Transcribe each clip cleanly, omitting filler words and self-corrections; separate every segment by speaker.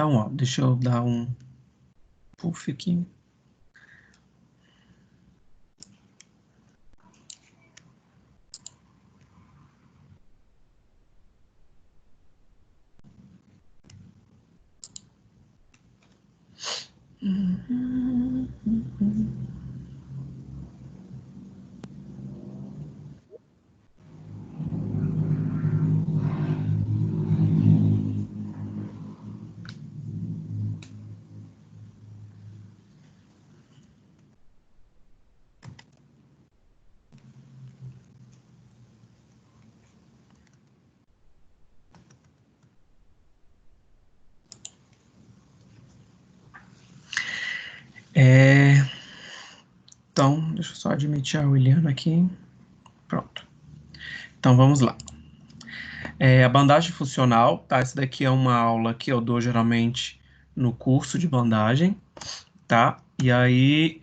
Speaker 1: Então, ó, deixa eu dar um puff aqui. Então, deixa eu só admitir a Williana aqui. Pronto. Então, vamos lá. A bandagem funcional, tá? Essa daqui é uma aula que eu dou geralmente no curso de bandagem, tá? E aí,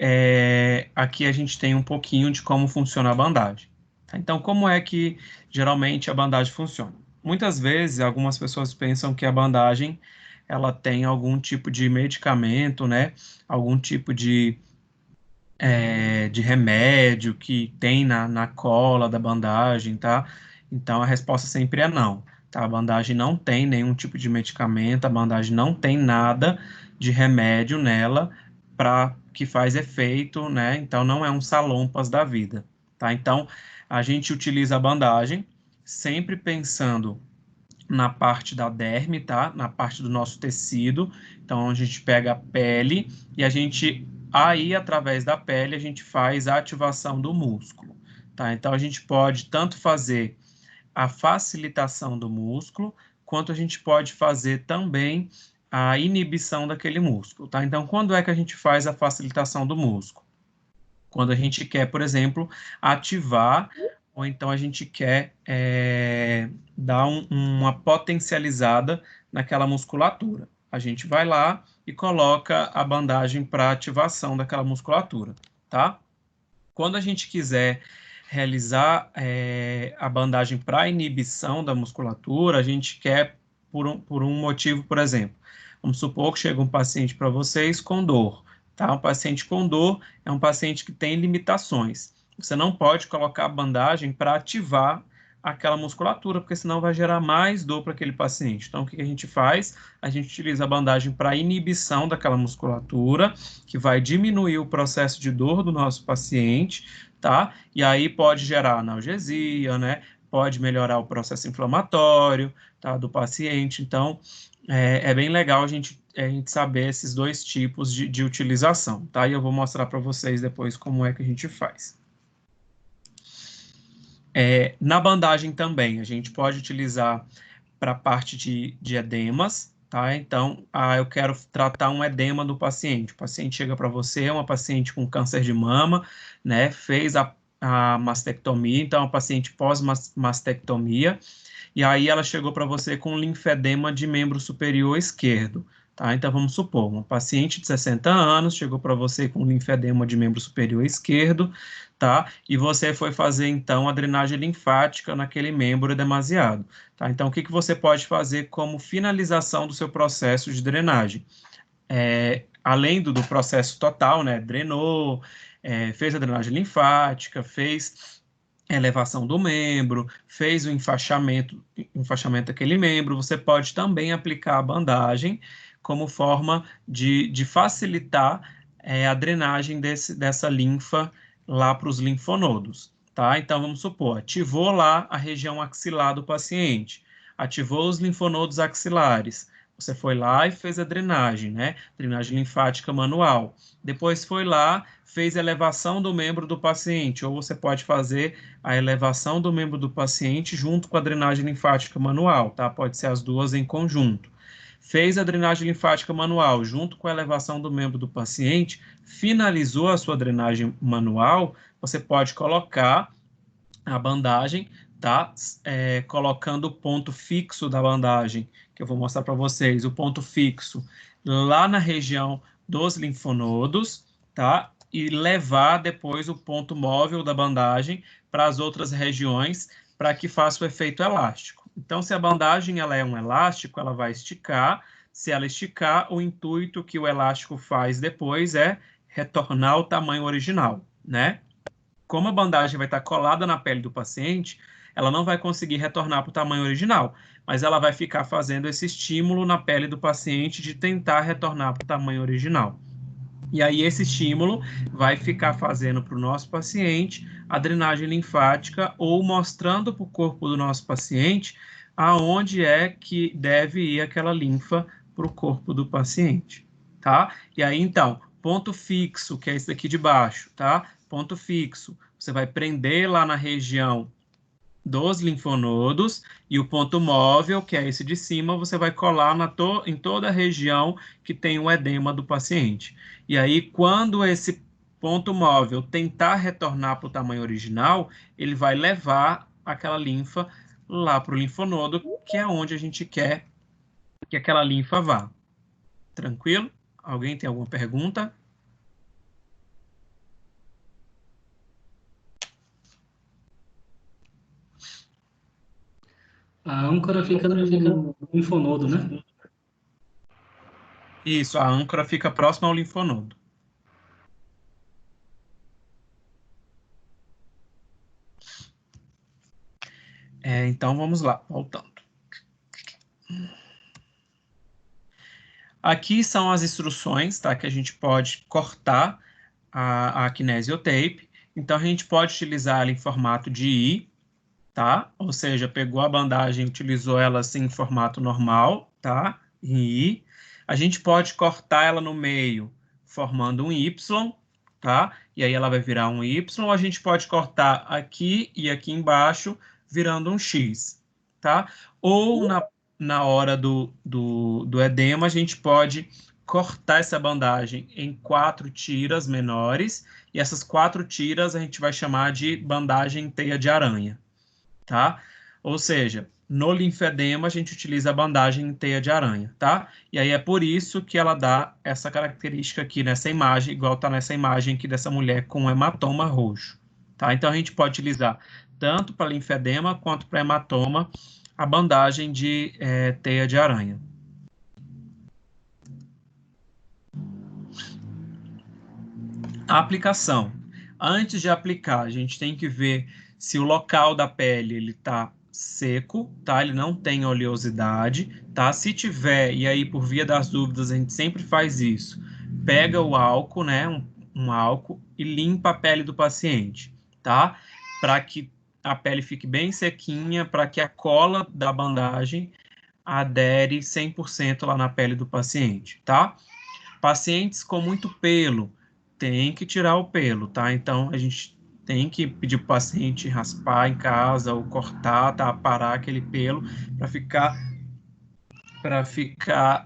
Speaker 1: aqui a gente tem um pouquinho de como funciona a bandagem. Tá? Então, como é que geralmente a bandagem funciona? Muitas vezes, algumas pessoas pensam que a bandagem, ela tem algum tipo de medicamento, né? Algum tipo de remédio que tem na cola da bandagem, tá? Então a resposta sempre é não, tá? A bandagem não tem nenhum tipo de medicamento, a bandagem não tem nada de remédio nela para que faz efeito, né? Então não é um salompas da vida, tá? Então a gente utiliza a bandagem sempre pensando na parte da derme, tá? Na parte do nosso tecido. Então a gente pega a pele e a gente aí através da pele a gente faz a ativação do músculo, tá? Então a gente pode tanto fazer a facilitação do músculo, quanto a gente pode fazer também a inibição daquele músculo, tá? Então quando é que a gente faz a facilitação do músculo? Quando a gente quer, por exemplo, ativar, ou então a gente quer dar uma potencializada naquela musculatura. A gente vai lá e coloca a bandagem para ativação daquela musculatura, tá? Quando a gente quiser realizar a bandagem para inibição da musculatura, a gente quer por um motivo, por exemplo. Vamos supor que chega um paciente para vocês com dor, tá? Um paciente com dor é um paciente que tem limitações. Você não pode colocar a bandagem para ativar aquela musculatura, porque senão vai gerar mais dor para aquele paciente. Então, o que a gente faz? A gente utiliza a bandagem para inibição daquela musculatura, que vai diminuir o processo de dor do nosso paciente, tá? E aí pode gerar analgesia, né? Pode melhorar o processo inflamatório, tá? Do paciente. Então, é bem legal a gente saber esses dois tipos de utilização, tá? E eu vou mostrar para vocês depois como é que a gente faz. Na bandagem também, a gente pode utilizar para a parte de edemas, tá? Então, eu quero tratar um edema do paciente. O paciente chega para você, é uma paciente com câncer de mama, né? Fez a mastectomia, então é uma paciente pós-mastectomia, e aí ela chegou para você com linfedema de membro superior esquerdo, tá? Então, vamos supor, uma paciente de 60 anos chegou para você com linfedema de membro superior esquerdo, tá? E você foi fazer, então, a drenagem linfática naquele membro edemasiado, tá? Então, o que você pode fazer como finalização do seu processo de drenagem? Além do processo total, né? Drenou, fez a drenagem linfática, fez elevação do membro, fez o enfaixamento daquele membro, você pode também aplicar a bandagem como forma de facilitar a drenagem dessa linfa lá para os linfonodos, tá? Então, vamos supor, ativou lá a região axilar do paciente, ativou os linfonodos axilares, você foi lá e fez a drenagem, né? Drenagem linfática manual. Depois foi lá, fez a elevação do membro do paciente, ou você pode fazer a elevação do membro do paciente junto com a drenagem linfática manual, tá? Pode ser as duas em conjunto. Fez a drenagem linfática manual junto com a elevação do membro do paciente, finalizou a sua drenagem manual, você pode colocar a bandagem, tá? Colocando o ponto fixo da bandagem, que eu vou mostrar para vocês, o ponto fixo lá na região dos linfonodos, tá? E levar depois o ponto móvel da bandagem para as outras regiões, para que faça o efeito elástico. Então, se a bandagem ela é um elástico, ela vai esticar. Se ela esticar, o intuito que o elástico faz depois é retornar ao tamanho original, né? Como a bandagem vai estar colada na pele do paciente, ela não vai conseguir retornar para o tamanho original, mas ela vai ficar fazendo esse estímulo na pele do paciente de tentar retornar para o tamanho original. E aí esse estímulo vai ficar fazendo para o nosso paciente a drenagem linfática ou mostrando para o corpo do nosso paciente aonde é que deve ir aquela linfa para o corpo do paciente, tá? E aí, então, ponto fixo, que é esse daqui de baixo, tá? Ponto fixo, você vai prender lá na região dos linfonodos, e o ponto móvel, que é esse de cima, você vai colar em toda a região que tem o edema do paciente. E aí, quando esse ponto móvel tentar retornar para o tamanho original, ele vai levar aquela linfa lá para o linfonodo, que é onde a gente quer que aquela linfa vá. Tranquilo? Alguém tem alguma pergunta?
Speaker 2: A âncora fica no linfonodo, né?
Speaker 1: Isso, a âncora fica próxima ao linfonodo. Então, vamos lá, voltando. Aqui são as instruções, tá? Que a gente pode cortar a kinesiotape. Então, a gente pode utilizar ela em formato de I, tá? Ou seja, pegou a bandagem e utilizou ela assim em formato normal, tá? Em I. A gente pode cortar ela no meio, formando um Y, tá? E aí ela vai virar um Y. A gente pode cortar aqui e aqui embaixo, virando um X, tá? Ou na hora do edema, a gente pode cortar essa bandagem em 4 tiras menores, e essas 4 tiras a gente vai chamar de bandagem teia de aranha, tá? Ou seja, no linfedema a gente utiliza a bandagem em teia de aranha, tá? E aí é por isso que ela dá essa característica aqui nessa imagem, igual tá nessa imagem aqui dessa mulher com hematoma roxo, tá? Então a gente pode utilizar tanto para linfedema quanto para hematoma a bandagem de teia de aranha. A aplicação. Antes de aplicar, a gente tem que ver se o local da pele ele está seco, tá? Ele não tem oleosidade, tá? Se tiver, e aí por via das dúvidas a gente sempre faz isso, pega o álcool, né? Um álcool e limpa a pele do paciente, tá? Para que a pele fique bem sequinha, para que a cola da bandagem adere 100% lá na pele do paciente, tá? Pacientes com muito pelo, tem que tirar o pelo, tá? Então, a gente tem que pedir para o paciente raspar em casa ou cortar, tá? Parar aquele pelo para ficar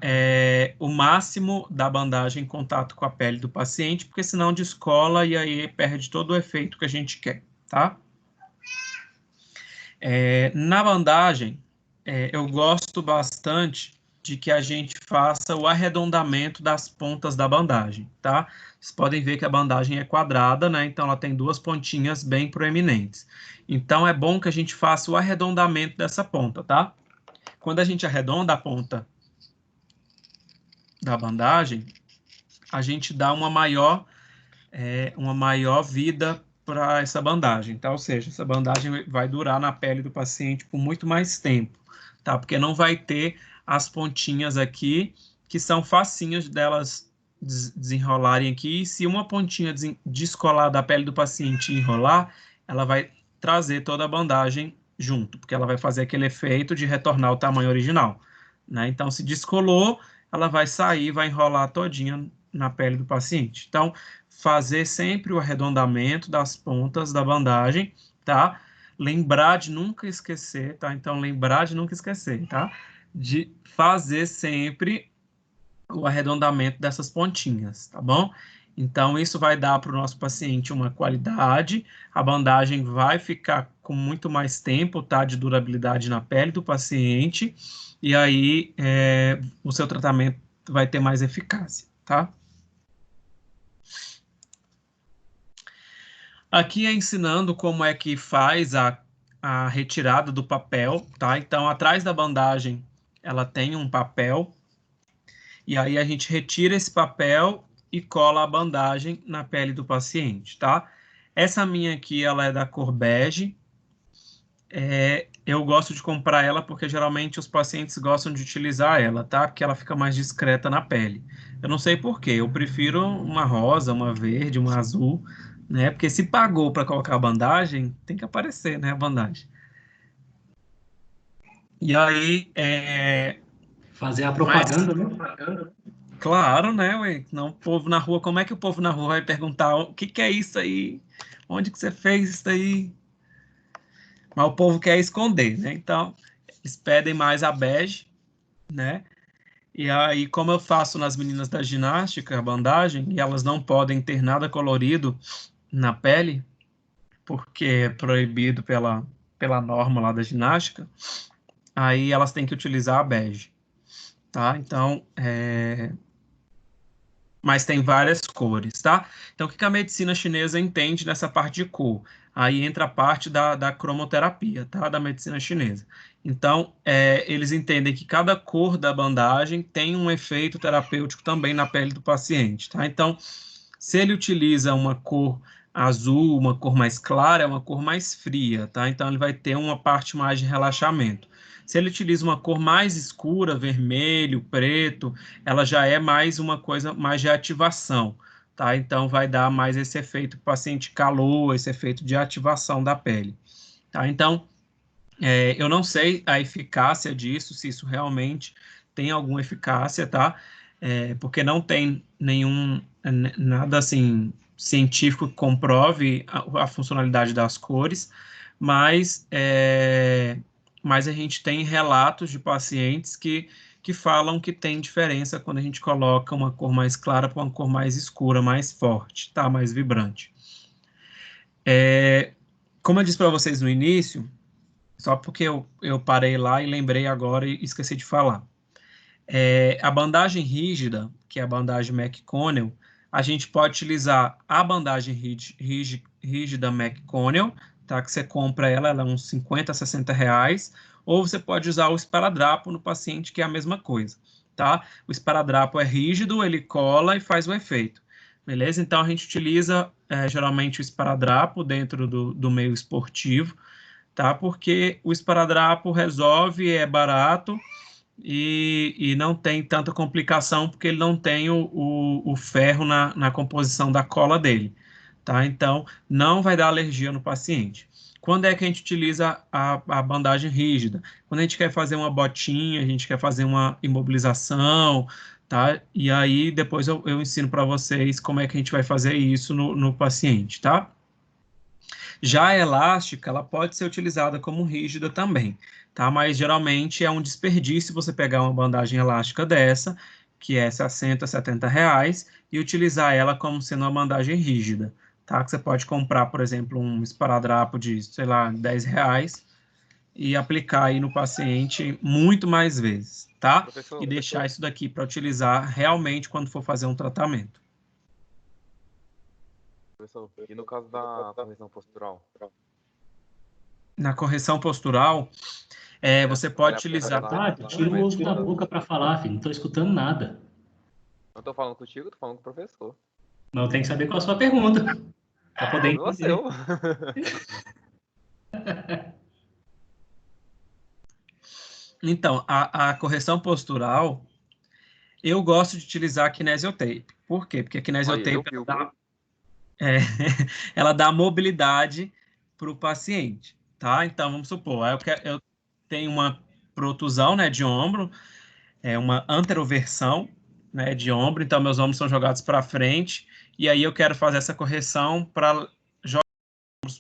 Speaker 1: o máximo da bandagem em contato com a pele do paciente, porque senão descola e aí perde todo o efeito que a gente quer, tá? Na bandagem, eu gosto bastante de que a gente faça o arredondamento das pontas da bandagem, tá? Vocês podem ver que a bandagem é quadrada, né? Então, ela tem 2 pontinhas bem proeminentes. Então, é bom que a gente faça o arredondamento dessa ponta, tá? Quando a gente arredonda a ponta da bandagem, a gente dá uma maior vida para essa bandagem, tá? Ou seja, essa bandagem vai durar na pele do paciente por muito mais tempo, tá? Porque não vai ter as pontinhas aqui, que são facinhas delas desenrolarem aqui, e se uma pontinha descolar da pele do paciente e enrolar, ela vai trazer toda a bandagem junto, porque ela vai fazer aquele efeito de retornar ao tamanho original, né? Então, se descolou, ela vai sair, vai enrolar todinha na pele do paciente. Então, fazer sempre o arredondamento das pontas da bandagem, tá? Lembrar de nunca esquecer, tá? Então, lembrar de nunca esquecer, tá? De fazer sempre o arredondamento dessas pontinhas, tá bom? Então, isso vai dar para o nosso paciente uma qualidade, a bandagem vai ficar com muito mais tempo, tá? De durabilidade na pele do paciente, e aí o seu tratamento vai ter mais eficácia, tá? Aqui é ensinando como é que faz a retirada do papel, tá? Então, atrás da bandagem, ela tem um papel, E aí a gente retira esse papel e cola a bandagem na pele do paciente, tá? Essa minha aqui, ela é da cor bege. Eu gosto de comprar ela porque geralmente os pacientes gostam de utilizar ela, tá? Porque ela fica mais discreta na pele. Eu não sei por quê, eu prefiro uma rosa, uma verde, uma azul, né? Porque se pagou para colocar a bandagem, tem que aparecer, né, a bandagem. E aí,
Speaker 2: Fazer a
Speaker 1: mas,
Speaker 2: propaganda, né?
Speaker 1: claro, né, ué, não, o povo na rua, como é que o povo na rua vai perguntar o que que é isso aí? Onde que você fez isso aí? Mas o povo quer esconder, né? Então, eles pedem mais a bege, né? E aí, como eu faço nas meninas da ginástica, a bandagem, e elas não podem ter nada colorido na pele, porque é proibido pela norma lá da ginástica, aí elas têm que utilizar a bege, tá? Então, mas tem várias cores, tá? Então, o que a medicina chinesa entende nessa parte de cor? Aí entra a parte da cromoterapia, tá? Da medicina chinesa. Então, eles entendem que cada cor da bandagem tem um efeito terapêutico também na pele do paciente, tá? Então, se ele utiliza uma cor azul, uma cor mais clara, é uma cor mais fria, tá? Então, ele vai ter uma parte mais de relaxamento. Se ele utiliza uma cor mais escura, vermelho, preto, ela já é mais uma coisa mais de ativação, tá? Então vai dar mais esse efeito paciente calor, esse efeito de ativação da pele, tá? Então, eu não sei a eficácia disso, se isso realmente tem alguma eficácia, tá? Porque não tem nada assim científico que comprove a funcionalidade das cores, mas, mas a gente tem relatos de pacientes que falam que tem diferença quando a gente coloca uma cor mais clara para uma cor mais escura, mais forte, tá? Mais vibrante. Como eu disse para vocês no início, só porque eu parei lá e lembrei agora e esqueci de falar. A bandagem rígida, que é a bandagem McConnell, a gente pode utilizar a bandagem rígida McConnell, tá? Que você compra ela é uns 50, 60 reais, ou você pode usar o esparadrapo no paciente, que é a mesma coisa, tá? O esparadrapo é rígido, ele cola e faz o efeito, beleza? Então a gente utiliza geralmente o esparadrapo dentro do meio esportivo, tá? Porque o esparadrapo resolve, é barato e não tem tanta complicação, porque ele não tem o ferro na composição da cola dele, tá? Então, não vai dar alergia no paciente. Quando é que a gente utiliza a bandagem rígida? Quando a gente quer fazer uma botinha, a gente quer fazer uma imobilização, tá? E aí, depois eu ensino para vocês como é que a gente vai fazer isso no paciente, tá? Já a elástica, ela pode ser utilizada como rígida também, tá? Mas geralmente é um desperdício você pegar uma bandagem elástica dessa, que é 60, 70 reais, e utilizar ela como sendo uma bandagem rígida, tá? Que você pode comprar, por exemplo, um esparadrapo de, sei lá, 10 reais e aplicar aí no paciente muito mais vezes, tá? E
Speaker 3: Professor,
Speaker 1: deixar isso daqui para utilizar realmente quando for fazer um tratamento.
Speaker 3: professor, e no caso da correção postural?
Speaker 1: Na correção postural, você
Speaker 3: Vale
Speaker 1: pode
Speaker 3: a pena
Speaker 1: utilizar.
Speaker 3: usar?
Speaker 2: Ah, tu tira o osso da boca pra falar, filho. Não tô escutando nada.
Speaker 3: Não tô falando contigo, tô falando com o professor.
Speaker 2: Não tem que saber qual é a sua pergunta pra poder
Speaker 3: Pergunta
Speaker 2: entender.
Speaker 3: seu.
Speaker 1: Então, a correção postural, eu gosto de utilizar a kinesiotape. Por quê? Porque a
Speaker 3: Olha, eu
Speaker 1: kinesiotape
Speaker 3: vi.
Speaker 1: é, ela dá mobilidade para o paciente, tá? Então, vamos supor, eu tenho uma protusão, né, de ombro, uma anteroversão, né, de ombro, então meus ombros são jogados para frente, e aí eu quero fazer essa correção para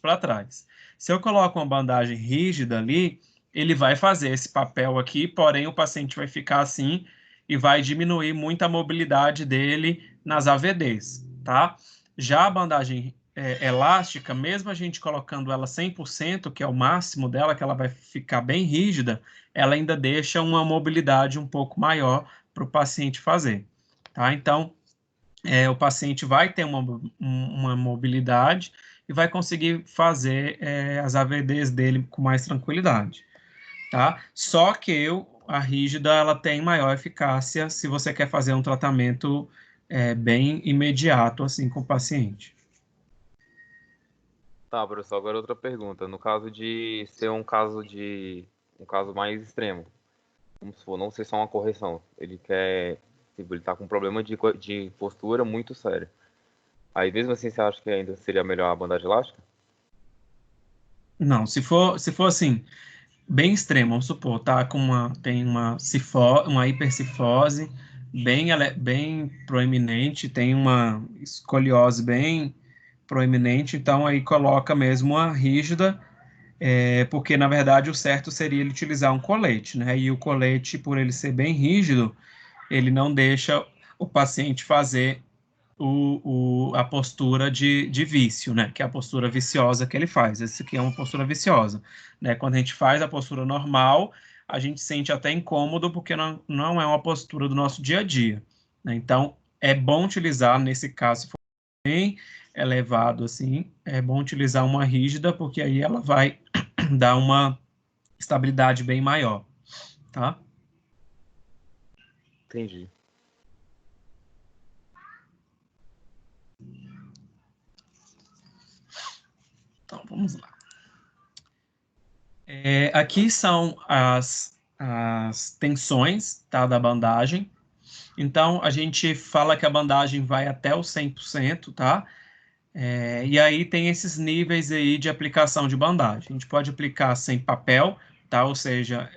Speaker 1: para trás. Se eu coloco uma bandagem rígida ali, ele vai fazer esse papel aqui, porém o paciente vai ficar assim e vai diminuir muito a mobilidade dele nas AVDs, tá? Já a bandagem elástica, mesmo a gente colocando ela 100%, que é o máximo dela, que ela vai ficar bem rígida, ela ainda deixa uma mobilidade um pouco maior para o paciente fazer, tá? Então, o paciente vai ter uma mobilidade e vai conseguir fazer as AVDs dele com mais tranquilidade, tá? Só que eu a rígida ela tem maior eficácia se você quer fazer um tratamento bem imediato assim com o paciente.
Speaker 3: Tá, professor, agora outra pergunta. No caso de ser um caso mais extremo, como se for, não ser só uma correção, ele tá com um problema de postura muito sério. Aí mesmo assim você acha que ainda seria melhor a bandagem elástica?
Speaker 1: Não, se for assim, bem extremo, vamos supor, tá com tem uma hipercifose bem proeminente, tem uma escoliose bem proeminente, então aí coloca mesmo a rígida, porque na verdade o certo seria ele utilizar um colete, né? E o colete, por ele ser bem rígido, ele não deixa o paciente fazer a postura de vício, né? Que é a postura viciosa que ele faz. Esse aqui é uma postura viciosa, né? Quando a gente faz a postura normal, a gente sente até incômodo porque não é uma postura do nosso dia a dia, né? Então, é bom utilizar, nesse caso, se for bem elevado assim, é bom utilizar uma rígida, porque aí ela vai dar uma estabilidade bem maior, tá?
Speaker 3: Entendi.
Speaker 1: Então, vamos lá. Aqui são as tensões, tá, da bandagem. Então, a gente fala que a bandagem vai até o 100%, tá? E aí tem esses níveis aí de aplicação de bandagem. A gente pode aplicar sem papel, tá? Ou seja,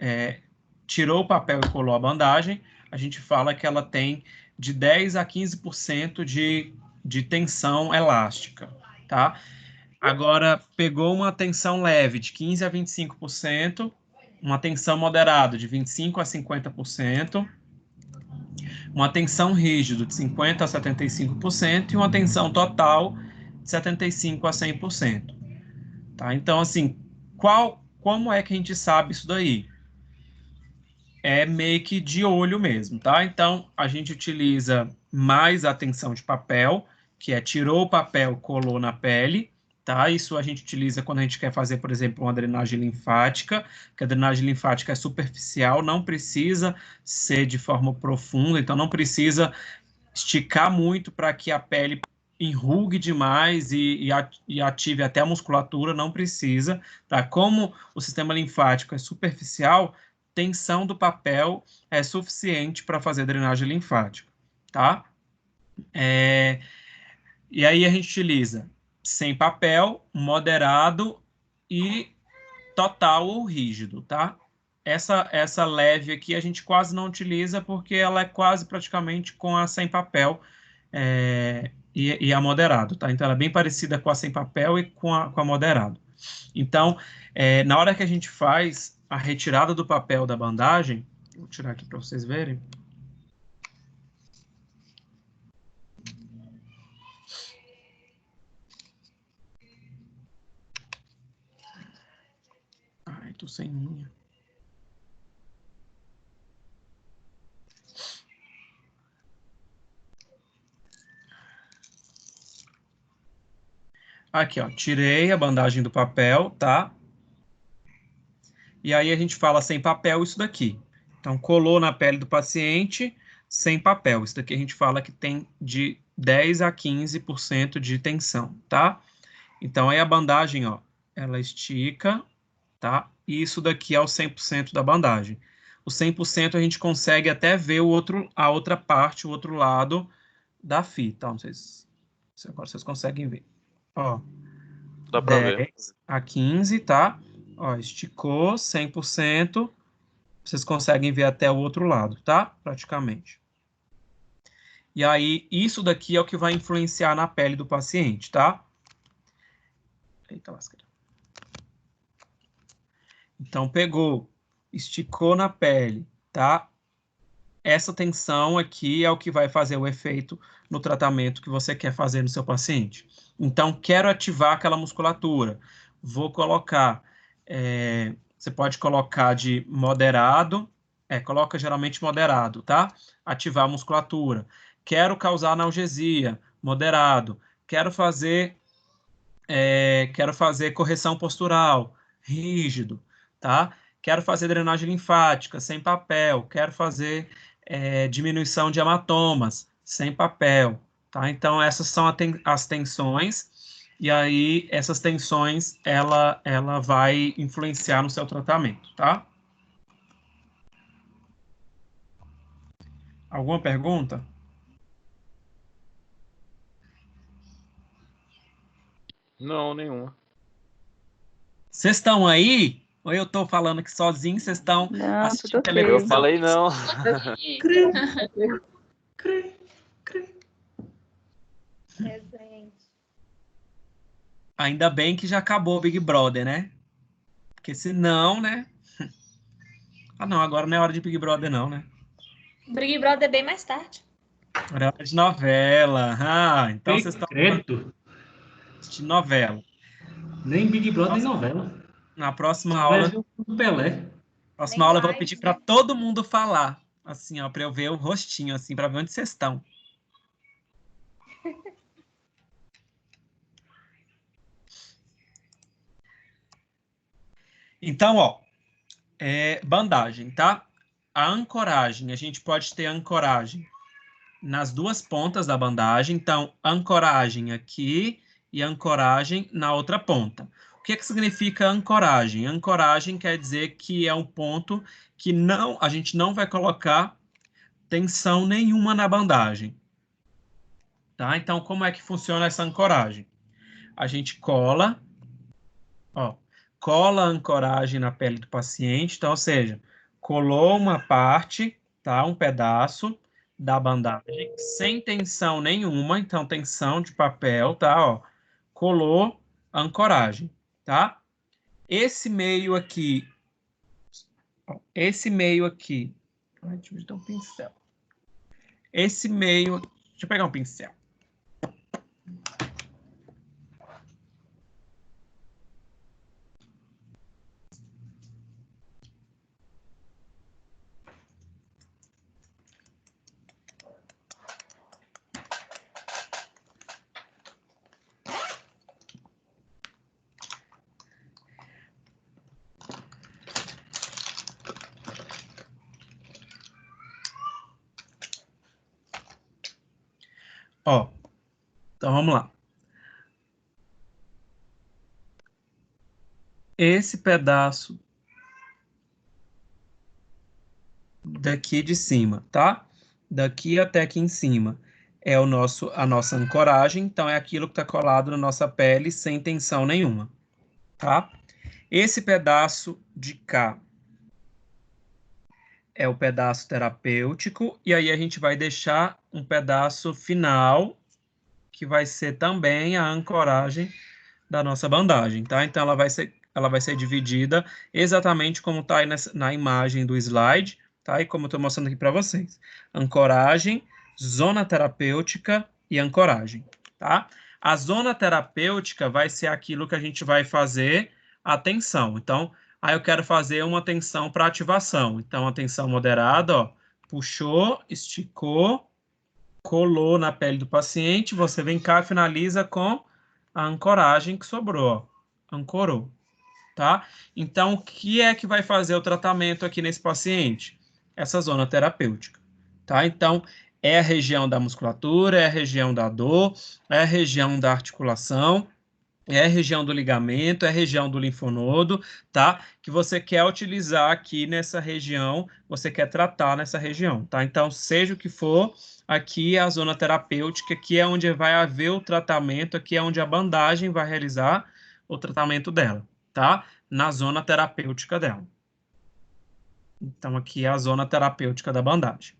Speaker 1: tirou o papel e colou a bandagem, a gente fala que ela tem de 10 a 15% de tensão elástica, tá? Agora, pegou uma tensão leve de 15 a 25%, uma tensão moderada de 25 a 50%, uma tensão rígida de 50 a 75% e uma tensão total de 75 a 100%. Tá? Então, assim, como é que a gente sabe isso daí? É meio que de olho mesmo, tá? Então, a gente utiliza mais a tensão de papel, que é tirou o papel, colou na pele, tá? Isso a gente utiliza quando a gente quer fazer, por exemplo, uma drenagem linfática, que a drenagem linfática é superficial, não precisa ser de forma profunda, então não precisa esticar muito para que a pele enrugue demais e ative até a musculatura, não precisa, tá? Como o sistema linfático é superficial, tensão do papel é suficiente para fazer drenagem linfática, tá? E aí a gente utiliza sem papel, moderado e total ou rígido, tá? Essa leve aqui a gente quase não utiliza porque ela é quase praticamente com a sem papel e a moderado, tá? Então ela é bem parecida com a sem papel e com a moderado. Então, na hora que a gente faz a retirada do papel da bandagem, vou tirar aqui para vocês verem. Ai, tô sem unha. Aqui, ó, tirei a bandagem do papel, tá? E aí a gente fala sem papel isso daqui. Então, colou na pele do paciente, sem papel. Isso daqui a gente fala que tem de 10 a 15% de tensão, tá? Então, aí a bandagem, ó, ela estica, tá? E isso daqui é o 100% da bandagem. O 100% a gente consegue até ver a outra parte, o outro lado da fita. Não sei se agora vocês conseguem ver. Ó,
Speaker 3: Dá pra ver.
Speaker 1: 10 a 15, tá? Ó, esticou 100%. Vocês conseguem ver até o outro lado, tá? Praticamente. E aí, isso daqui é o que vai influenciar na pele do paciente, tá? Eita lasca. Então, pegou, esticou na pele, tá? Essa tensão aqui é o que vai fazer o efeito no tratamento que você quer fazer no seu paciente. Então, quero ativar aquela musculatura. Vou colocar, você pode colocar de moderado, coloca geralmente moderado, tá? Ativar a musculatura. Quero causar analgesia, moderado. Quero fazer correção postural, rígido, tá? quero fazer drenagem linfática, sem papel, quero fazer diminuição de hematomas, sem papel, tá? Então, essas são as tensões, e aí essas tensões, ela vai influenciar no seu tratamento, tá? Alguma pergunta?
Speaker 3: Não, nenhuma.
Speaker 1: Vocês estão aí? Ou eu estou falando aqui sozinho, vocês estão
Speaker 4: Não,
Speaker 1: assistindo
Speaker 4: tudo ok.
Speaker 3: Eu
Speaker 1: televisão?
Speaker 3: falei não.
Speaker 1: Cri, cri, cri.
Speaker 5: Presente.
Speaker 1: Ainda bem que já acabou o Big Brother, né? Porque senão, né? Ah, não, agora não é hora de Big Brother, não, né?
Speaker 5: Big Brother é bem mais tarde.
Speaker 1: Agora é hora de novela. Ah, então vocês estão
Speaker 2: Credo.
Speaker 1: assistindo novela.
Speaker 2: Nem Big Brother, nem novela.
Speaker 1: Na próxima
Speaker 2: Só vai
Speaker 1: aula,
Speaker 2: ver o Pelé.
Speaker 1: próxima aula eu vou pedir para todo mundo falar. Assim, ó, para eu ver o rostinho, assim, para ver onde vocês estão. Então, ó, bandagem, tá? A ancoragem, a gente pode ter ancoragem nas duas pontas da bandagem. Então, ancoragem aqui e ancoragem na outra ponta. O que significa ancoragem? Ancoragem quer dizer que é um ponto que a gente não vai colocar tensão nenhuma na bandagem. Tá? Então, como é que funciona essa ancoragem? A gente cola, ó, cola a ancoragem na pele do paciente. Então, ou seja, colou uma parte, tá? Um pedaço da bandagem, sem tensão nenhuma, então tensão de papel, tá? Ó, colou a ancoragem, tá? Esse meio aqui, ó, esse meio aqui, ai, deixa eu dar um pincel. Esse meio, deixa eu pegar um pincel. Ó, então vamos lá. Esse pedaço daqui de cima, tá? Daqui até aqui em cima é a nossa ancoragem, então é aquilo que está colado na nossa pele sem tensão nenhuma, tá? Esse pedaço de cá é o pedaço terapêutico, e aí a gente vai deixar um pedaço final, que vai ser também a ancoragem da nossa bandagem, tá? Então ela vai ser dividida exatamente como está aí na imagem do slide, tá? E como eu estou mostrando aqui para vocês. Ancoragem, zona terapêutica e ancoragem, tá? A zona terapêutica vai ser aquilo que a gente vai fazer a tensão. Então, aí eu quero fazer uma tensão para ativação. Então, a tensão moderada, ó, puxou, esticou, colou na pele do paciente, você vem cá e finaliza com a ancoragem que sobrou, ó. Ancorou, tá? Então, o que é que vai fazer o tratamento aqui nesse paciente? Essa zona terapêutica, tá? Então, é a região da musculatura, é a região da dor, é a região da articulação, é a região do ligamento, é a região do linfonodo, tá? Que você quer utilizar aqui nessa região, você quer tratar nessa região, tá? Então, seja o que for, aqui é a zona terapêutica, aqui é onde vai haver o tratamento, aqui é onde a bandagem vai realizar o tratamento dela, tá? Na zona terapêutica dela. Então, aqui é a zona terapêutica da bandagem.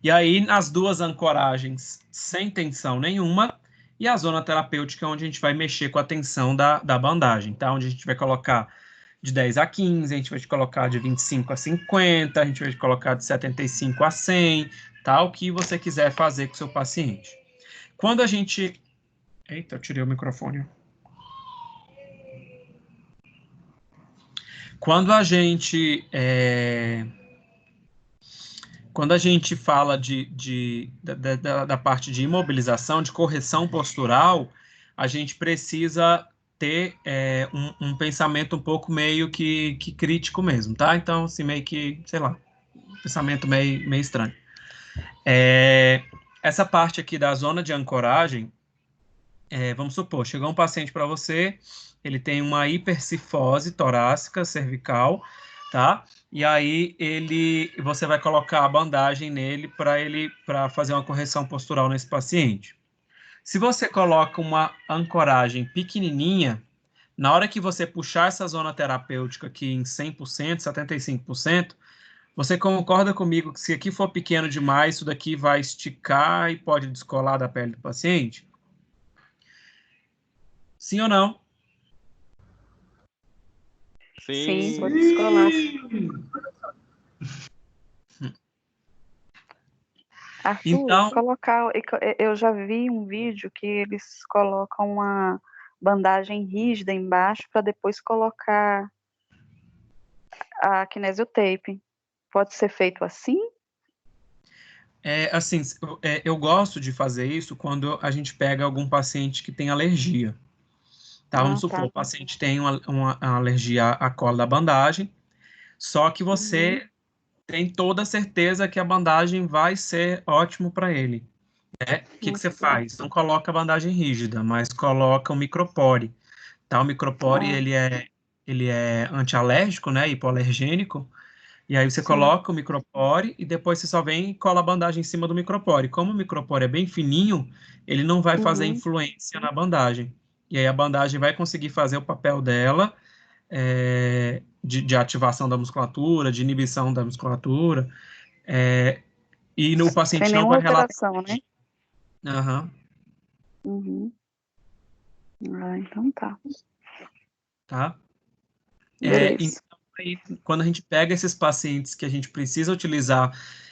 Speaker 1: E aí, nas duas ancoragens, sem tensão nenhuma, e a zona terapêutica, onde a gente vai mexer com a tensão da bandagem, tá? Onde a gente vai colocar de 10 a 15, a gente vai colocar de 25 a 50, a gente vai colocar de 75 a 100, tá? O que você quiser fazer com o seu paciente. Quando a gente... Eita, eu tirei o microfone. Quando a gente quando a gente fala da parte de imobilização, de correção postural, a gente precisa ter um pensamento um pouco meio que crítico mesmo, tá? Então, assim, meio que, sei lá, pensamento meio estranho. Essa parte aqui da zona de ancoragem, vamos supor, chegou um paciente para você, ele tem uma hipercifose torácica cervical, tá? E aí você vai colocar a bandagem nele para fazer uma correção postural nesse paciente. Se você coloca uma ancoragem pequenininha, na hora que você puxar essa zona terapêutica aqui em 100%, 75%, você concorda comigo que se aqui for pequeno demais, isso daqui vai esticar e pode descolar da pele do paciente? Sim ou não?
Speaker 4: Sim, pode descolar. Arthur,
Speaker 1: Então,
Speaker 4: eu já vi um vídeo que eles colocam uma bandagem rígida embaixo para depois colocar a kinesiotape. Pode ser feito assim?
Speaker 1: assim, eu gosto de fazer isso quando a gente pega algum paciente que tem alergia. Tá? Vamos supor,
Speaker 4: tá.
Speaker 1: o paciente tem uma alergia à cola da bandagem, só que você tem toda a certeza que a bandagem vai ser ótimo para ele. O que você faz? Não coloca a bandagem rígida, mas coloca o micropore. Tá? O micropore, ele é antialérgico, né? Hipoalergênico. E aí você coloca o micropore e depois você só vem e cola a bandagem em cima do micropore. Como o micropore é bem fininho, ele não vai fazer influência na bandagem. E aí a bandagem vai conseguir fazer o papel dela de ativação da musculatura, de inibição da musculatura, e o paciente
Speaker 4: Sem
Speaker 1: não
Speaker 4: nenhuma
Speaker 1: vai relatar.
Speaker 4: alteração, né? Então tá.
Speaker 1: Tá?
Speaker 4: Beleza.
Speaker 1: Então, aí, quando a gente pega esses pacientes que a gente precisa utilizar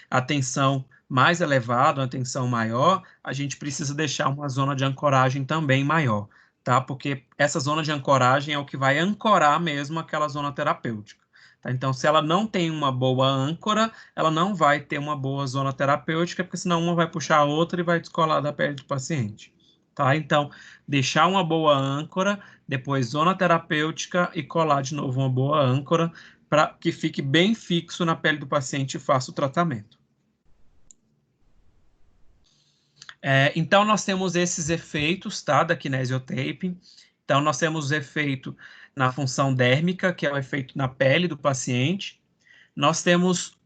Speaker 1: a tensão mais elevada, uma tensão maior, a gente precisa deixar uma zona de ancoragem também maior, tá? Porque essa zona de ancoragem é o que vai ancorar mesmo aquela zona terapêutica. Tá? Então, se ela não tem uma boa âncora, ela não vai ter uma boa zona terapêutica, porque senão uma vai puxar a outra e vai descolar da pele do paciente. Tá? Então, deixar uma boa âncora, depois zona terapêutica e colar de novo uma boa âncora para que fique bem fixo na pele do paciente e faça o tratamento. Então, nós temos esses efeitos, tá, da kinesiotape. Então, nós temos o efeito na função dérmica, que é o efeito na pele do paciente. Nós temos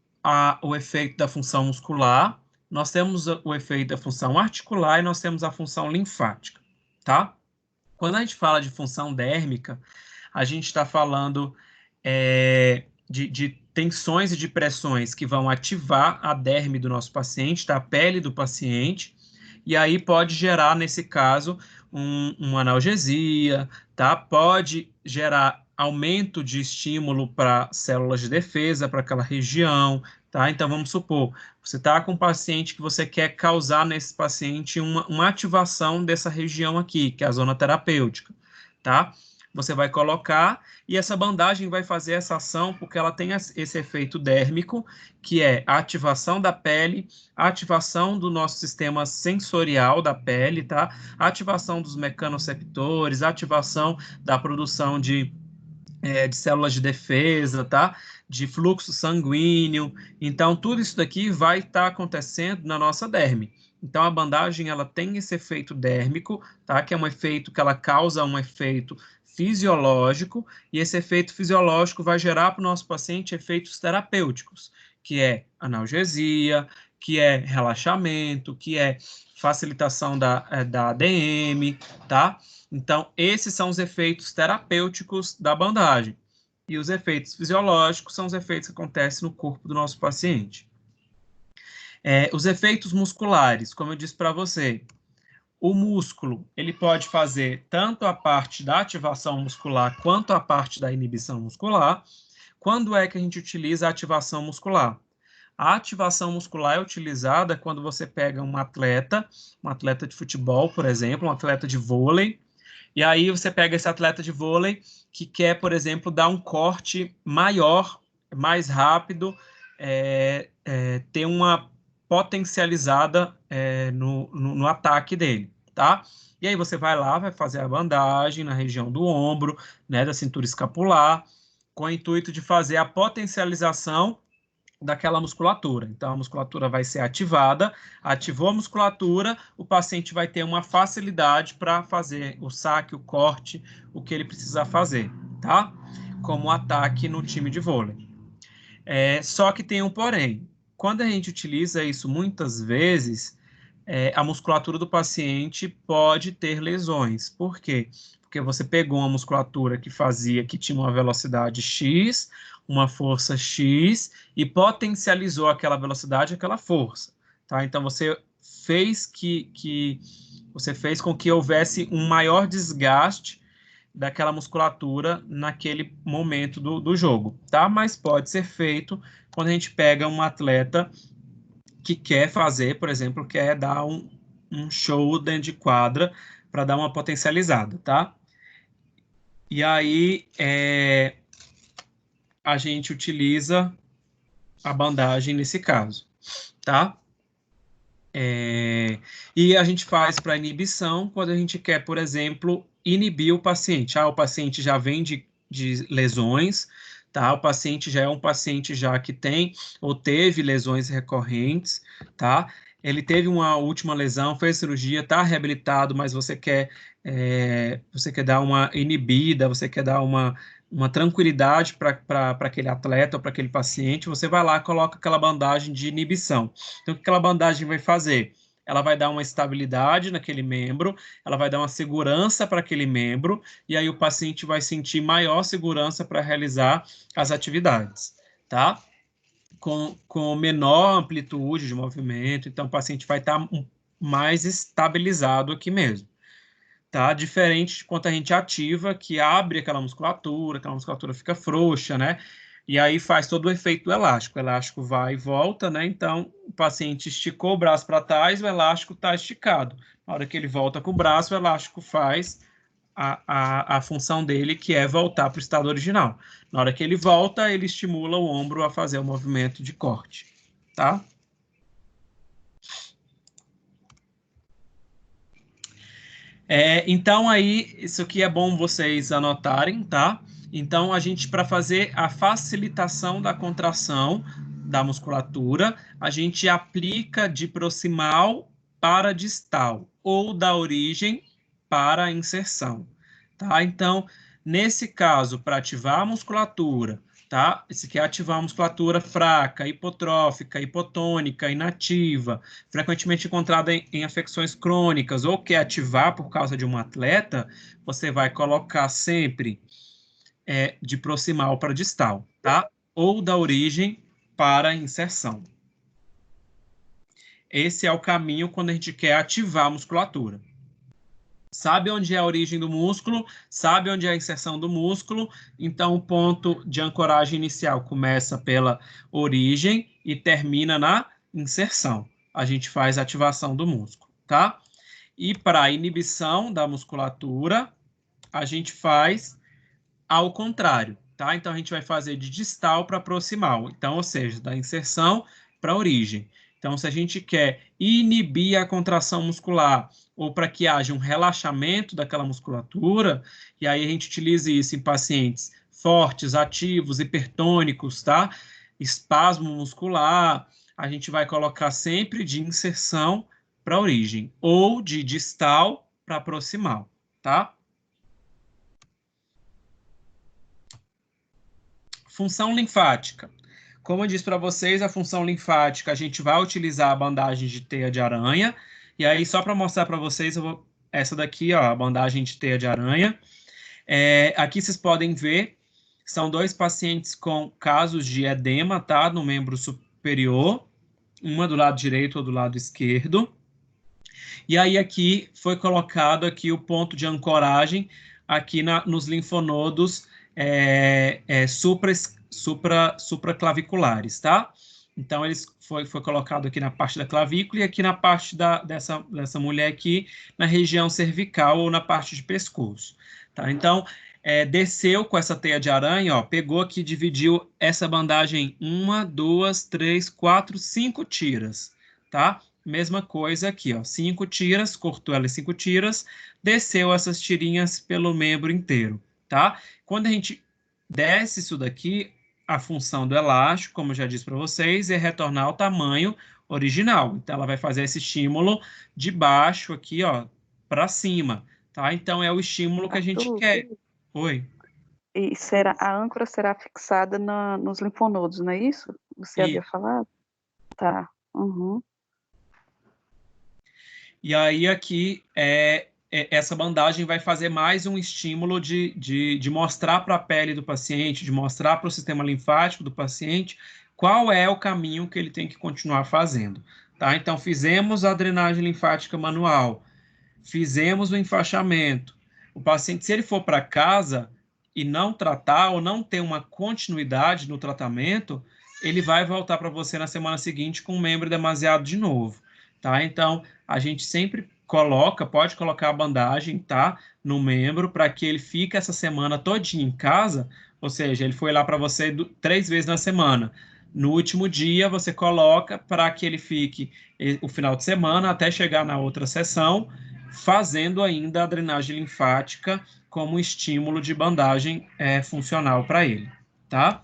Speaker 1: o efeito da função muscular, nós temos o efeito da função articular e nós temos a função linfática, tá? Quando a gente fala de função dérmica, a gente está falando de tensões e de pressões que vão ativar a derme do nosso paciente, tá? A pele do paciente, e aí pode gerar, nesse caso, uma analgesia, tá? Pode gerar aumento de estímulo para células de defesa para aquela região, tá? Então, vamos supor, você está com um paciente que você quer causar nesse paciente uma ativação dessa região aqui, que é a zona terapêutica, tá? Você vai colocar e essa bandagem vai fazer essa ação porque ela tem esse efeito dérmico, que é a ativação da pele, a ativação do nosso sistema sensorial da pele, tá? A ativação dos mecanoceptores, a ativação da produção de células de defesa, tá? De fluxo sanguíneo. Então, tudo isso daqui vai estar acontecendo na nossa derme. Então, a bandagem, ela tem esse efeito dérmico, tá? Que é um efeito que ela causa um efeito fisiológico, e esse efeito fisiológico vai gerar para o nosso paciente efeitos terapêuticos, que é analgesia, que é relaxamento, que é facilitação da ADM, tá? Então, esses são os efeitos terapêuticos da bandagem. E os efeitos fisiológicos são os efeitos que acontecem no corpo do nosso paciente. Os efeitos musculares, como eu disse para você, o músculo, ele pode fazer tanto a parte da ativação muscular quanto a parte da inibição muscular. Quando é que a gente utiliza a ativação muscular? A ativação muscular é utilizada quando você pega um atleta de futebol, por exemplo, um atleta de vôlei, e aí você pega esse atleta de vôlei que quer, por exemplo, dar um corte maior, mais rápido ter uma potencializada no ataque dele, tá? E aí você vai lá, vai fazer a bandagem na região do ombro, né, da cintura escapular, com o intuito de fazer a potencialização daquela musculatura. Então, a musculatura vai ser ativada, ativou a musculatura, o paciente vai ter uma facilidade para fazer o saque, o corte, o que ele precisar fazer, tá? Como ataque no time de vôlei. Só que tem um porém. Quando a gente utiliza isso muitas vezes, a musculatura do paciente pode ter lesões. Por quê? Porque você pegou uma musculatura que tinha uma velocidade X, uma força X, e potencializou aquela velocidade, aquela força. Tá? Então, você fez com que houvesse um maior desgaste daquela musculatura naquele momento do jogo, tá? Mas pode ser feito quando a gente pega um atleta que quer fazer, por exemplo, quer dar um show dentro de quadra para dar uma potencializada, tá? E aí a gente utiliza a bandagem nesse caso, tá? E a gente faz para inibição quando a gente quer, por exemplo, inibir o paciente. O paciente já vem de lesões, tá? O paciente já é um paciente já que tem ou teve lesões recorrentes, tá? Ele teve uma última lesão, fez cirurgia, está reabilitado, mas você quer dar uma inibida, você quer dar uma tranquilidade para aquele atleta ou para aquele paciente, você vai lá e coloca aquela bandagem de inibição. Então, o que aquela bandagem vai fazer? Ela vai dar uma estabilidade naquele membro, ela vai dar uma segurança para aquele membro, e aí o paciente vai sentir maior segurança para realizar as atividades, tá? Com menor amplitude de movimento, então o paciente vai estar mais estabilizado aqui mesmo. Tá? Diferente de quando a gente ativa, que abre aquela musculatura fica frouxa, né? E aí faz todo o efeito do elástico. O elástico vai e volta, né? Então, o paciente esticou o braço para trás, o elástico está esticado. Na hora que ele volta com o braço, o elástico faz a função dele, que é voltar para o estado original. Na hora que ele volta, ele estimula o ombro a fazer o movimento de corte, tá? Então, aí, isso aqui é bom vocês anotarem, tá? Então, a gente, para fazer a facilitação da contração da musculatura, a gente aplica de proximal para distal, ou da origem para a inserção, tá? Então, nesse caso, para ativar a musculatura, tá? Esse aqui é ativar a musculatura fraca, hipotrófica, hipotônica, inativa, frequentemente encontrada em afecções crônicas, ou quer ativar por causa de um atleta, você vai colocar sempre de proximal para distal, tá? Ou da origem para inserção. Esse é o caminho quando a gente quer ativar a musculatura. Sabe onde é a origem do músculo, sabe onde é a inserção do músculo, então o ponto de ancoragem inicial começa pela origem e termina na inserção. A gente faz a ativação do músculo, tá? E para a inibição da musculatura, a gente faz ao contrário, tá? Então a gente vai fazer de distal para proximal, então, ou seja, da inserção para a origem. Então, se a gente quer inibir a contração muscular ou para que haja um relaxamento daquela musculatura, e aí a gente utiliza isso em pacientes fortes, ativos, hipertônicos, tá? Espasmo muscular, a gente vai colocar sempre de inserção para a origem, ou de distal para proximal, tá? Função linfática. Como eu disse para vocês, a função linfática, a gente vai utilizar a bandagem de teia de aranha. E aí, só para mostrar para vocês, essa daqui, ó, a bandagem de teia de aranha. Aqui vocês podem ver, são 2 pacientes com casos de edema, tá? No membro superior, uma do lado direito ou do lado esquerdo. E aí, aqui foi colocado aqui o ponto de ancoragem aqui nos linfonodos supraclaviculares, tá? Então, foi colocado aqui na parte da clavícula e aqui na parte dessa mulher aqui, na região cervical ou na parte de pescoço, tá? Então, desceu com essa teia de aranha, ó, pegou aqui, dividiu essa bandagem em 1, 2, 3, 4, 5 tiras, tá? Mesma coisa aqui, ó, 5 tiras, cortou ela em 5 tiras, desceu essas tirinhas pelo membro inteiro, tá? Quando a gente desce isso daqui, a função do elástico, como eu já disse para vocês, é retornar ao tamanho original. Então, ela vai fazer esse estímulo de baixo aqui, ó, para cima, tá? Então, é o estímulo que a gente quer. Oi.
Speaker 4: E a âncora será fixada nos linfonodos, não é isso? Você havia falado? Tá. Uhum.
Speaker 1: E aí aqui essa bandagem vai fazer mais um estímulo de mostrar para a pele do paciente, de mostrar para o sistema linfático do paciente qual é o caminho que ele tem que continuar fazendo, tá? Então, fizemos a drenagem linfática manual, fizemos o enfaixamento. O paciente, se ele for para casa e não tratar ou não ter uma continuidade no tratamento, ele vai voltar para você na semana seguinte com um membro demasiado de novo, tá? Então, a gente sempre pode colocar a bandagem, tá, no membro para que ele fique essa semana todinha em casa, ou seja, ele foi lá para você 3 vezes na semana. No último dia, você coloca para que ele fique o final de semana até chegar na outra sessão, fazendo ainda a drenagem linfática como estímulo de bandagem funcional para ele, tá?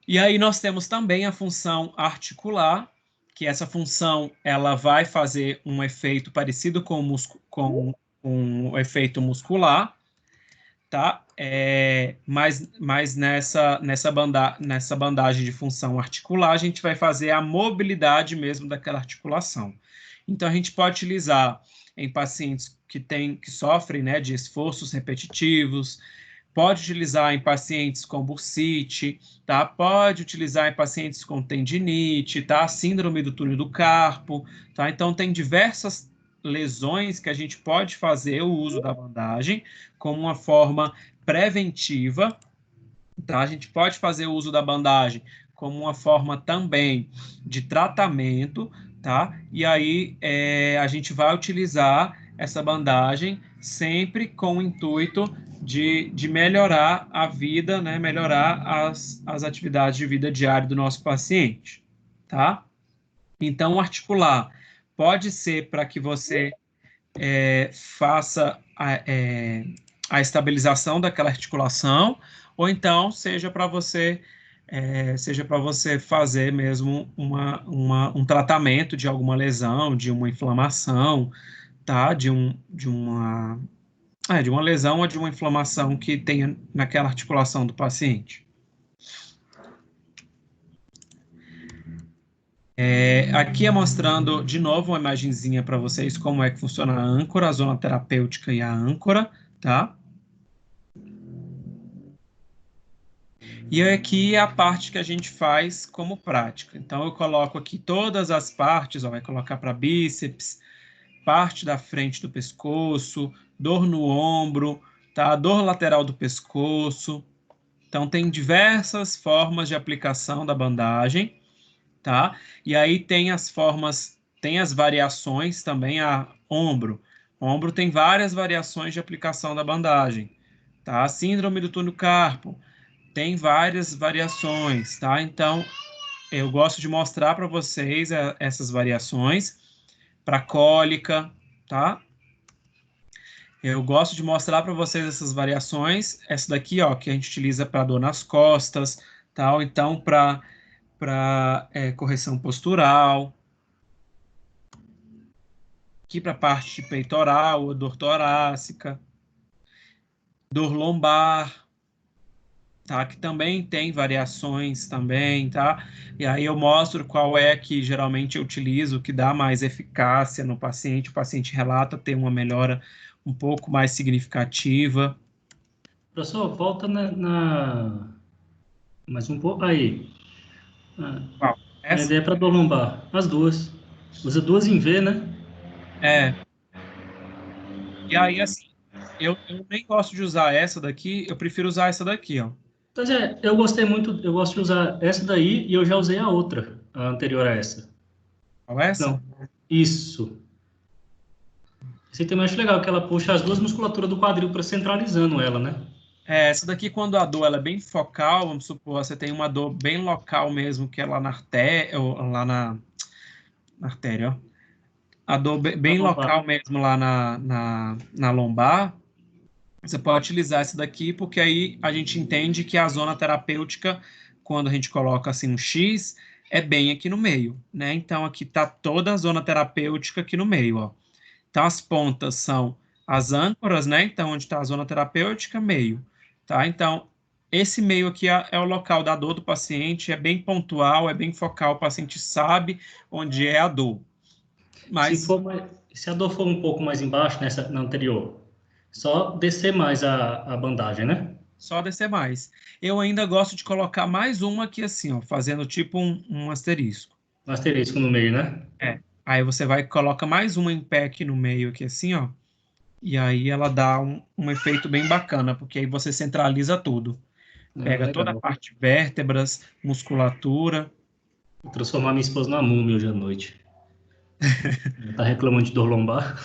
Speaker 1: E aí nós temos também a função articular, que essa função ela vai fazer um efeito parecido com um efeito muscular, tá? Mas nessa bandagem de função articular, a gente vai fazer a mobilidade mesmo daquela articulação. Então, a gente pode utilizar em pacientes que sofrem, né, de esforços repetitivos, pode utilizar em pacientes com bursite, tá? Pode utilizar em pacientes com tendinite, tá? Síndrome do túnel do carpo, tá? Então, tem diversas lesões que a gente pode fazer o uso da bandagem como uma forma preventiva, tá? A gente pode fazer o uso da bandagem como uma forma também de tratamento, tá? E aí a gente vai utilizar essa bandagem sempre com o intuito de melhorar a vida, né? Melhorar as atividades de vida diária do nosso paciente, tá? Então, articular pode ser para que você faça a estabilização daquela articulação, ou então seja para você fazer mesmo um tratamento de alguma lesão, de uma inflamação, tá? De uma lesão ou de uma inflamação que tenha naquela articulação do paciente. Aqui é mostrando de novo uma imagenzinha para vocês como é que funciona a âncora, a zona terapêutica e a âncora, tá? E aqui é a parte que a gente faz como prática. Então, eu coloco aqui todas as partes, ó, vai colocar para bíceps, parte da frente do pescoço, dor no ombro, tá? Dor lateral do pescoço. Então, tem diversas formas de aplicação da bandagem, tá? E aí tem as variações também, a ombro. Ombro tem várias variações de aplicação da bandagem, tá? Síndrome do túnel carpo tem várias variações, tá? Então, eu gosto de mostrar para vocês essas variações para cólica, tá? Eu gosto de mostrar para vocês essas variações, essa daqui, ó, que a gente utiliza para dor nas costas, tal, então para correção postural, aqui para a parte de peitoral, dor torácica, dor lombar, tá? Que também tem variações também, tá? E aí eu mostro qual é que geralmente eu utilizo, que dá mais eficácia no paciente. O paciente relata ter uma melhora um pouco mais significativa.
Speaker 2: Professor, volta mais um pouco. Aí. A ideia é para dor lombar. As duas. Usa duas em V, né?
Speaker 1: E aí, assim, eu nem gosto de usar essa daqui, eu prefiro usar essa daqui, ó.
Speaker 2: Pois é, eu gosto de usar essa daí e eu já usei a outra, a anterior a essa.
Speaker 1: Qual é essa?
Speaker 2: Não, isso. Esse tema eu acho legal, que ela puxa as duas musculaturas do quadril para centralizando ela, né?
Speaker 1: Essa daqui, quando a dor ela é bem focal, vamos supor, você tem uma dor bem local mesmo, que é lá na artéria, ou lá na artéria, ó. A dor bem local mesmo lá na lombar, você pode utilizar essa daqui, porque aí a gente entende que a zona terapêutica, quando a gente coloca assim um X, é bem aqui no meio, né? Então, aqui está toda a zona terapêutica aqui no meio, ó. Então, as pontas são as âncoras, né? Então, onde está a zona terapêutica, meio, tá? Então, esse meio aqui é o local da dor do paciente, é bem pontual, é bem focal, o paciente sabe onde é a dor. Mas...
Speaker 2: Se a dor for um pouco mais embaixo, na anterior, só descer mais a bandagem, né?
Speaker 1: Só descer mais. Eu ainda gosto de colocar mais uma aqui assim, ó, fazendo tipo um asterisco.
Speaker 2: Um asterisco no meio, né?
Speaker 1: Aí você vai e coloca mais uma em pé aqui no meio, aqui assim, ó. E aí ela dá um efeito bem bacana, porque aí você centraliza tudo. Pega toda a parte de vértebras, musculatura.
Speaker 2: Vou transformar minha esposa numa múmia hoje à noite. Tá reclamando de dor lombar?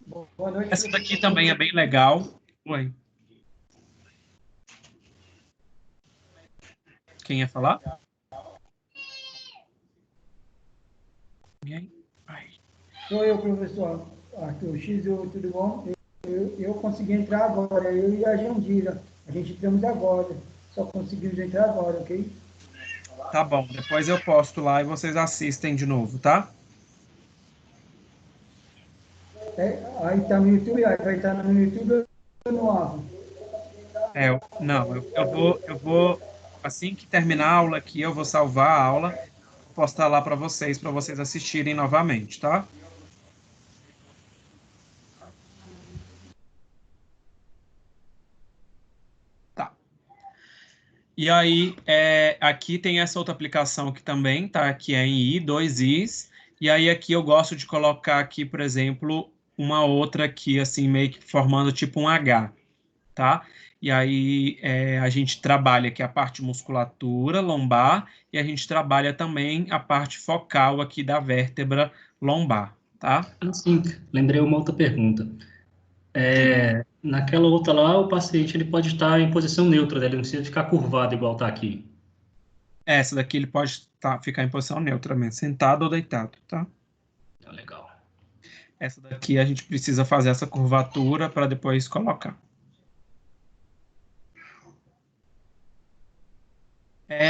Speaker 6: Boa noite.
Speaker 1: Essa daqui também é bem legal. Oi. Quem ia falar? E aí? Ai.
Speaker 6: Sou eu, professor Arthur X, tudo bom? Eu consegui entrar agora, eu e a Jandira. A gente entramos agora, só conseguimos entrar agora, ok?
Speaker 1: Tá bom, depois eu posto lá e vocês assistem de novo, tá?
Speaker 6: Aí tá no YouTube, aí vai estar no YouTube ou no Avo?
Speaker 1: Não, eu vou, assim que terminar a aula aqui, eu vou salvar a aula, postar lá para vocês assistirem novamente, tá? Tá. E aí, aqui tem essa outra aplicação aqui também, tá? Que é em I, 2 Is. E aí aqui eu gosto de colocar aqui, por exemplo, uma outra aqui, assim, meio que formando tipo um H, tá? E aí a gente trabalha aqui a parte musculatura lombar e a gente trabalha também a parte focal aqui da vértebra lombar, tá?
Speaker 2: Sim, lembrei uma outra pergunta. Naquela outra lá, o paciente ele pode estar em posição neutra, né? Ele não precisa ficar curvado igual está aqui.
Speaker 1: Essa daqui ele pode ficar em posição neutra mesmo, sentado ou deitado, tá?
Speaker 2: Tá legal.
Speaker 1: Essa daqui a gente precisa fazer essa curvatura para depois colocar.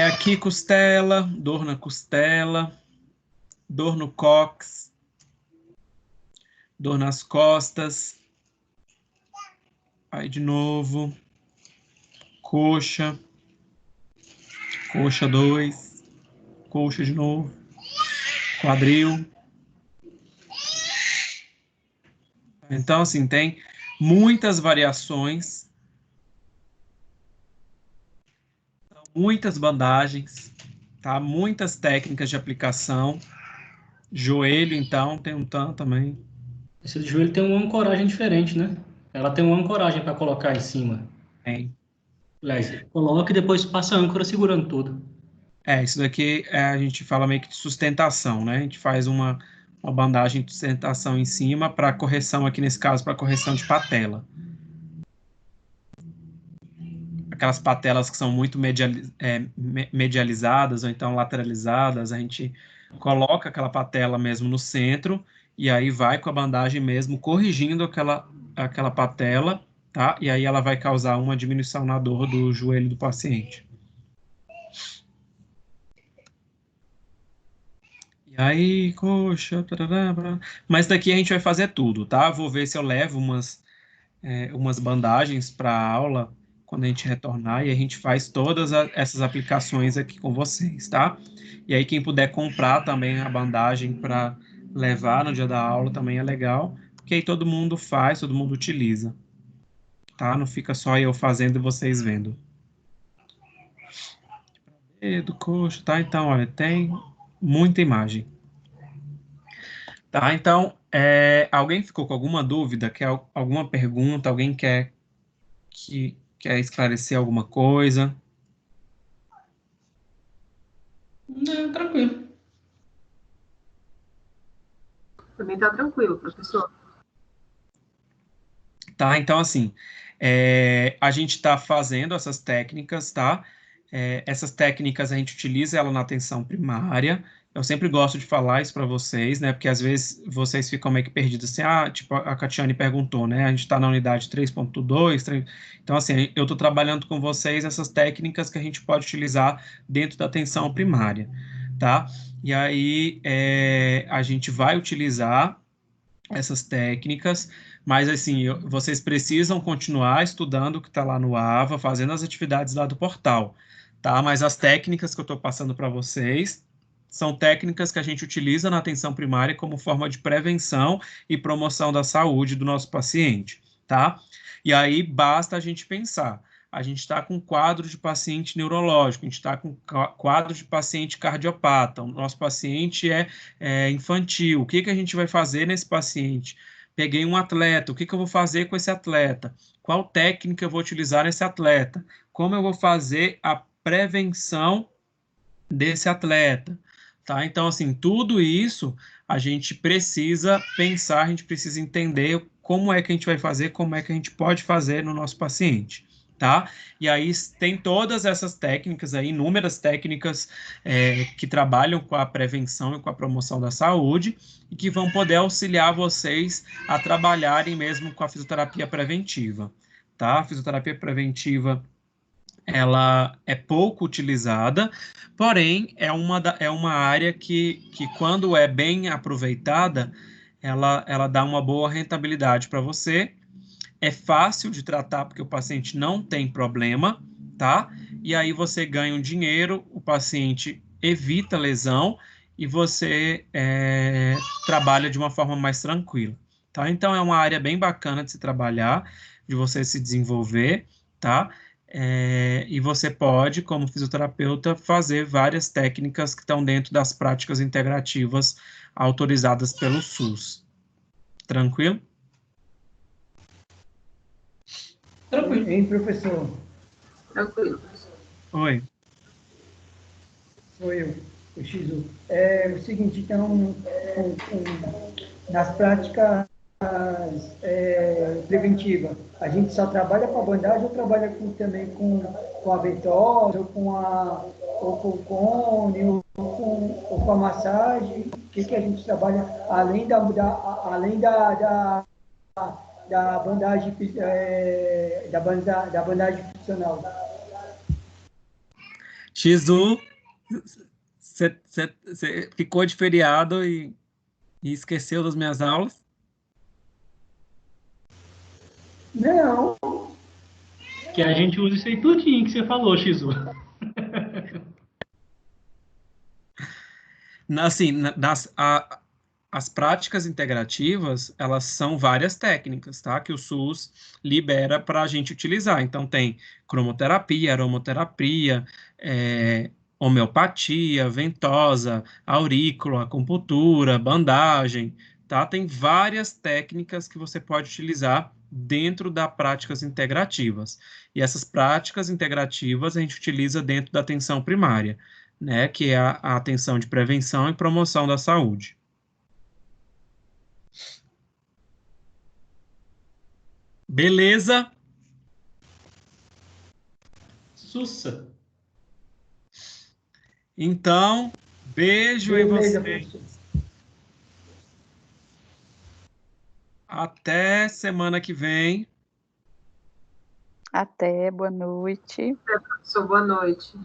Speaker 1: Aqui costela, dor na costela, dor no cóccix, dor nas costas. Aí de novo, coxa, coxa 2, coxa de novo, quadril. Então, assim, tem muitas variações, muitas bandagens, tá? Muitas técnicas de aplicação. Joelho, então, tem um tanto também.
Speaker 2: Esse de joelho tem uma ancoragem diferente, né? Ela tem uma ancoragem para colocar em cima.
Speaker 1: Tem.
Speaker 2: Aliás, coloca e depois passa a âncora segurando tudo.
Speaker 1: Isso daqui a gente fala meio que de sustentação, né? A gente faz uma bandagem de sustentação em cima para correção, aqui nesse caso, para correção de patela. Aquelas patelas que são muito medializadas ou então lateralizadas, a gente coloca aquela patela mesmo no centro e aí vai com a bandagem mesmo corrigindo aquela patela, tá? E aí ela vai causar uma diminuição na dor do joelho do paciente. E aí, coxa, mas daqui a gente vai fazer tudo, tá? Vou ver se eu levo umas bandagens para a aula quando a gente retornar e a gente faz todas essas aplicações aqui com vocês, tá? E aí quem puder comprar também a bandagem para levar no dia da aula também é legal, porque aí todo mundo faz, todo mundo utiliza, tá? Não fica só eu fazendo e vocês vendo. Dedo, coxa, tá? Então, olha, tem muita imagem. Tá, então, alguém ficou com alguma dúvida? Quer alguma pergunta? Alguém quer esclarecer alguma coisa?
Speaker 2: Não, tranquilo.
Speaker 7: Também está tranquilo, professor.
Speaker 1: Tá, então assim, a gente está fazendo essas técnicas, tá? Essas técnicas a gente utiliza ela na atenção primária. Eu sempre gosto de falar isso para vocês, né? Porque às vezes vocês ficam meio que perdidos assim, tipo a Catiane perguntou, né? A gente está na unidade 3.2, então assim, eu estou trabalhando com vocês essas técnicas que a gente pode utilizar dentro da atenção primária, tá? E aí a gente vai utilizar essas técnicas, mas assim, vocês precisam continuar estudando o que está lá no AVA, fazendo as atividades lá do portal, tá? Mas as técnicas que eu estou passando para vocês são técnicas que a gente utiliza na atenção primária como forma de prevenção e promoção da saúde do nosso paciente, tá? E aí basta a gente pensar. A gente está com quadro de paciente neurológico, a gente está com quadro de paciente cardiopata, o nosso paciente é infantil, o que que a gente vai fazer nesse paciente? Peguei um atleta, o que que eu vou fazer com esse atleta? Qual técnica eu vou utilizar nesse atleta? Como eu vou fazer a prevenção desse atleta? Tá? Então, assim, tudo isso a gente precisa pensar, a gente precisa entender como é que a gente vai fazer, como é que a gente pode fazer no nosso paciente. Tá? E aí tem todas essas técnicas aí, inúmeras técnicas que trabalham com a prevenção e com a promoção da saúde e que vão poder auxiliar vocês a trabalharem mesmo com a fisioterapia preventiva, tá? A fisioterapia preventiva, ela é pouco utilizada, porém é uma área que quando é bem aproveitada, ela dá uma boa rentabilidade para você. É fácil de tratar porque o paciente não tem problema, tá? E aí você ganha um dinheiro, o paciente evita lesão e você trabalha de uma forma mais tranquila, tá? Então é uma área bem bacana de se trabalhar, de você se desenvolver, tá? E você pode, como fisioterapeuta, fazer várias técnicas que estão dentro das práticas integrativas autorizadas pelo SUS. Tranquilo?
Speaker 6: Tranquilo. Hein, professor?
Speaker 7: Tranquilo.
Speaker 1: Oi.
Speaker 6: Sou eu, o Xizu. É o seguinte, então, nas práticas preventivas, a gente só trabalha com a bandagem ou trabalha também com a ventosa, ou com o cone, ou com a massagem? O que a gente trabalha além da bandagem, da bandagem funcional?
Speaker 1: Xizu, você ficou de feriado e esqueceu das minhas aulas?
Speaker 6: Não.
Speaker 2: Que a gente usa isso aí tudinho que você falou, Xizu.
Speaker 1: Assim, as práticas integrativas, elas são várias técnicas, tá? Que o SUS libera para a gente utilizar. Então, tem cromoterapia, aromoterapia, homeopatia, ventosa, aurícula, acupuntura, bandagem, tá? Tem várias técnicas que você pode utilizar dentro das práticas integrativas. E essas práticas integrativas a gente utiliza dentro da atenção primária, né? Que é a atenção de prevenção e promoção da saúde. Beleza?
Speaker 2: Sussa.
Speaker 1: Então, beijo em vocês. Até semana que vem.
Speaker 4: Até, boa noite.
Speaker 7: Até, professor, boa noite.